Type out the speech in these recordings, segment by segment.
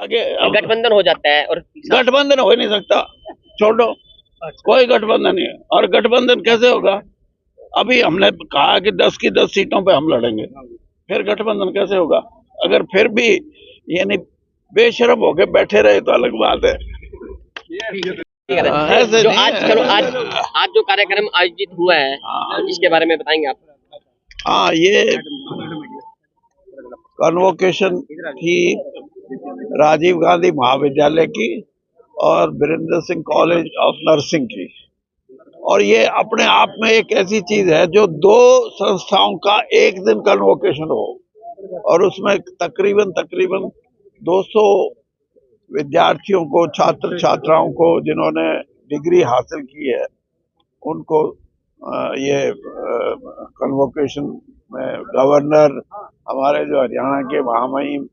आगे गठबंधन हो जाता है और गठबंधन हो ही नहीं सकता, छोड़ो, कोई गठबंधन नहीं है। और गठबंधन कैसे होगा? अभी हमने कहा कि 10 की 10 सीटों पे हम लड़ेंगे, फिर गठबंधन कैसे होगा? अगर फिर भी यानी बेशरम होके बैठे रहे तो अलग बात है। ऐसे जो नहीं आज है। चलो आज जो कार्यक्रम आयोजित हुआ है इसके बारे में बताएंगे आप? हाँ, ये कन्वोकेशन थी राजीव गांधी महाविद्यालय की और Virendra Singh college of nursing की, और ये अपने आप में एक ऐसी चीज है जो दो संस्थाओं का एक दिन कन्वोकेशन हो, और उसमें तकरीबन 200 विद्यार्थियों को, छात्र छात्राओं को जिन्होंने डिग्री हासिल की है, उनको ये कन्वोकेशन में गवर्नर हमारे जो हरियाणा के महामहिम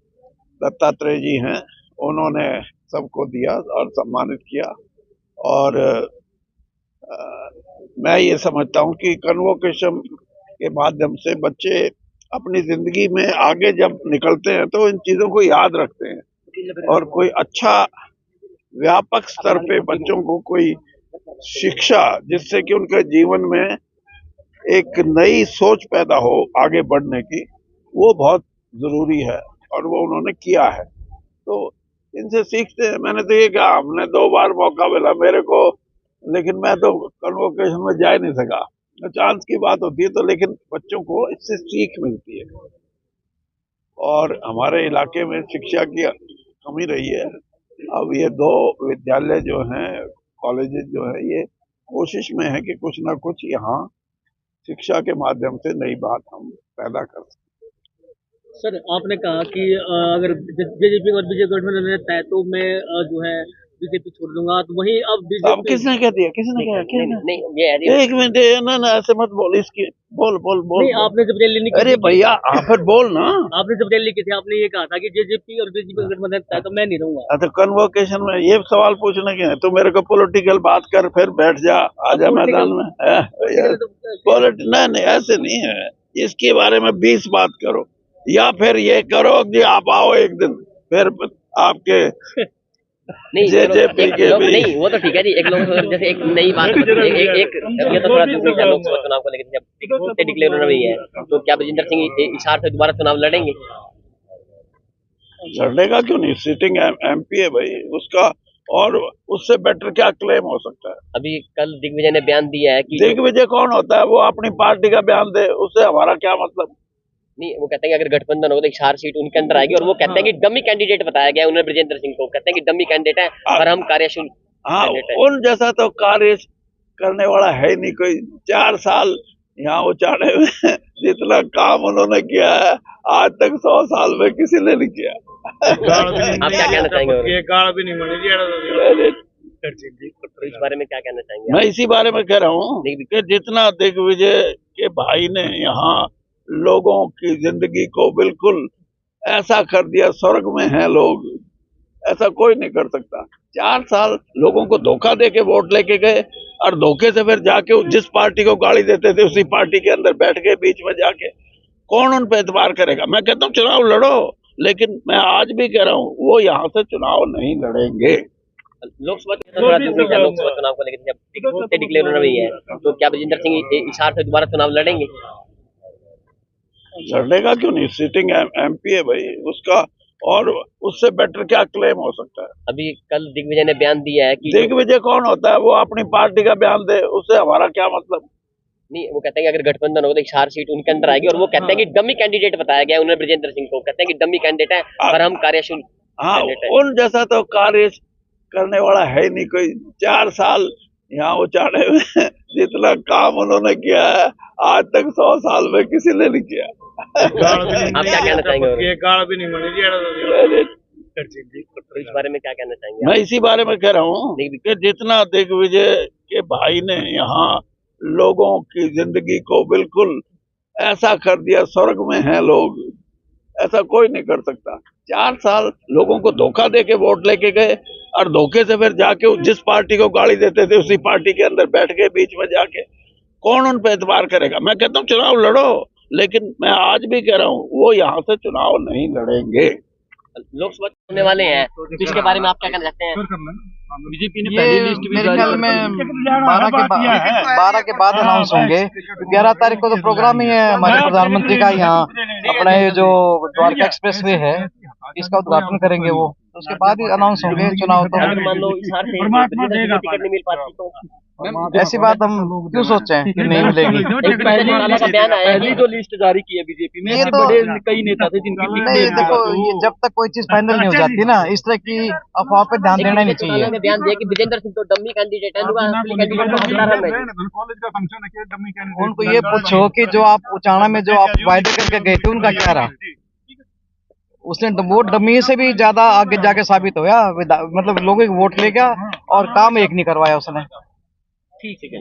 दत्तात्रेय जी हैं, उन्होंने सबको दिया और सम्मानित किया। और मैं ये समझता हूँ कि कन्वोकेशन के माध्यम से बच्चे अपनी जिंदगी में आगे जब निकलते हैं तो इन चीजों को याद रखते हैं, और कोई अच्छा व्यापक स्तर पे बच्चों को कोई शिक्षा जिससे कि उनके जीवन में एक नई सोच पैदा हो आगे बढ़ने की, वो बहुत जरूरी है, और वो उन्होंने किया है। तो इनसे सीखते हैं। मैंने तो ये कहा, हमने 2 बार मौका मिला मेरे को, लेकिन मैं तो कन्वोकेशन में जा ही नहीं सका। चांस की बात होती है तो, लेकिन बच्चों को इससे सीख मिलती है। और हमारे इलाके में शिक्षा की कमी रही है। अब ये 2 विद्यालय जो हैं, कॉलेजेस जो है, ये कोशिश में है कि कुछ ना कुछ यहाँ शिक्षा के माध्यम से नई बात हम पैदा कर सकें। सर, आपने कहा कि अगर जेजेपी और बीजेपी गठबंधन रहता है तो मैं जो है बीजेपी छोड़ दूंगा, तो वही अब बीजेपी। अब किसने कह दिया? किसने कहा? नहीं, ये एक मिनट, ना ऐसे मत बोल। इसकी बोल। नहीं, आपने जब रैली नहीं की, अरे भैया आप फिर बोल ना। आपने जब रैली की थी आपने ये कहा था कि जेजेपी और बीजेपी गठबंधन रहता है तो मैं नहीं रहूंगा। तो कन्वोकेशन में ये सवाल पूछने के हैं? तो मेरे को पॉलिटिकल बात कर, फिर बैठ जा, आजा मैदान में। नहीं, ऐसे नहीं है। इसके बारे में 20 बात करो, या फिर ये करो कि आप आओ एक दिन, फिर आपके नहीं जेजेपी के भी। नहीं, वो तो ठीक है जी। एक लोग जैसे एक नई बात एक ये तो थोड़ा दूसरी है लोकसभा चुनाव को लेकर, जब डिक्लेयर होना भी है, तो क्या बजिंदर सिंह हिसार से दोबारा चुनाव लड़ेंगे? लड़ेगा क्यों नहीं? सिटिंग एमपी है भाई उसका, और उससे बेटर क्या क्लेम हो सकता है? अभी कल दिग्विजय ने बयान दिया है कि दिग्विजय कौन होता है? वो अपनी पार्टी का बयान दे, उससे हमारा क्या मतलब? नहीं, वो कहते हैं कि अगर गठबंधन होगा तो हिसार सीट उनके अंदर आएगी, और वो कहते हैं कि डमी कैंडिडेट बताया गया उन्होंने ब्रजेंद्र सिंह को, कहते हैं कि डमी कैंडिडेट है और हम कार्यशील। हाँ, उन जैसा तो कार्य करने वाला है ही नहीं कोई। 4 साल यहाँ उचाड़े हुए, जितना काम उन्होंने किया है आज तक 100 साल में किसी ने नहीं किया। आप क्या कहना चाहेंगे? ये गाल भी नहीं मिलेगी, तो इस बारे में क्या कहना चाहेंगे? मैं इसी बारे में कह रहा हूँ कि जितना दिग्विजय के भाई ने यहाँ लोगों की जिंदगी को बिल्कुल ऐसा कर दिया, स्वर्ग में हैं लोग, ऐसा कोई नहीं कर सकता। 4 साल लोगों को धोखा दे के वोट लेके गए, और धोखे से फिर जाके जिस पार्टी को गाली देते थे उसी पार्टी के अंदर बैठ गए बीच में जाके। कौन उन पे एतबार करेगा? मैं कहता हूँ चुनाव लड़ो, लेकिन मैं आज भी कह रहा हूँ वो यहाँ से चुनाव नहीं लड़ेंगे। लोकसभा चुनाव को लेकर जब डिक्लेयर होना भी है, तो क्या बजिंदर सिंह हिसार से दोबारा चुनाव लड़ेंगे? लड़ेगा क्यों नहीं? सिटिंग एमपी है भाई उसका, और उससे बेटर क्या क्लेम हो सकता है? अभी कल दिग्विजय ने बयान दिया है कि दिग्विजय कौन होता है? वो अपनी पार्टी का बयान दे, उससे हमारा क्या मतलब? नहीं, वो कहते हैं कि अगर गठबंधन होगा तो हिसार सीट उनके अंदर आएगी, और वो कहते हैं कि डमी कैंडिडेट बताया गया उन्होंने ब्रजेंद्र सिंह को, कहते हैं कि डमी कैंडिडेट है और हम कार्यशील। हाँ, उन जैसा तो कार्य करने वाला है ही नहीं कोई। 4 साल यहाँ उचाड़े हुए, जितना काम उन्होंने किया है आज तक 100 साल में किसी ने नहीं किया। आप क्या कहना चाहेंगे? ये गाल भी नहीं मिलेगी, तो इस बारे में क्या कहना चाहेंगे? मैं इसी बारे में कह रहा हूँ कि जितना दिग्विजय के भाई ने यहाँ लोगों की जिंदगी को बिल्कुल ऐसा कर दिया, स्वर्ग में हैं लोग, ऐसा कोई नहीं कर सकता। 4 साल लोगों को धोखा दे के वोट लेके गए, और धोखे से फिर जाके जिस पार्टी को गाली देते थे उसी पार्टी के अंदर बैठ गए बीच में जाके। कौन उन पे एतबार करेगा? मैं कहता हूँ चुनाव लड़ो, लेकिन मैं आज भी कह रहा हूँ वो यहाँ से चुनाव नहीं लड़ेंगे। लोकसभा होने वाले हैं, तो इसके बारे में आप क्या कहना चाहते हैं? बीजेपी ने पहली लिस्ट भी मेरे ख्याल में 12 के बाद अनाउंस होंगे। 11 तारीख को तो प्रोग्राम ही है हमारे प्रधानमंत्री का, यहाँ अपना ये जो द्वारका एक्सप्रेस वे है इसका उद्घाटन करेंगे वो, तो उसके बाद ही अनाउंस होंगे चुनाव। तो अगर मान लो हिसार से टिकट नहीं मिल पाती तो ऐसी बात हम क्यों सोचें कि नहीं मिलेगी। एक पहले का बयान आया है, जो लिस्ट जारी की है बीजेपी में, ये तो कई नेता थे जिनकी नहीं, देखो ये जब तक कोई चीज फाइनल नहीं हो जाती ना, इस तरह की अफवाह पे ध्यान देना नहीं चाहिए। में बयान दिया कि विजेंद्र सिंह तो डम्मी कैंडिडेट है, कैंडिडेट को हटा रहा है। उनको ये पूछो कि जो आप उचाना में जो आप वायदे करके गए थे उनका क्या रहा। उसने वोट डमी से भी ज्यादा आगे जाके साबित होया, मतलब लोगों के वोट ले गया और काम एक नहीं करवाया उसने। ठीक है।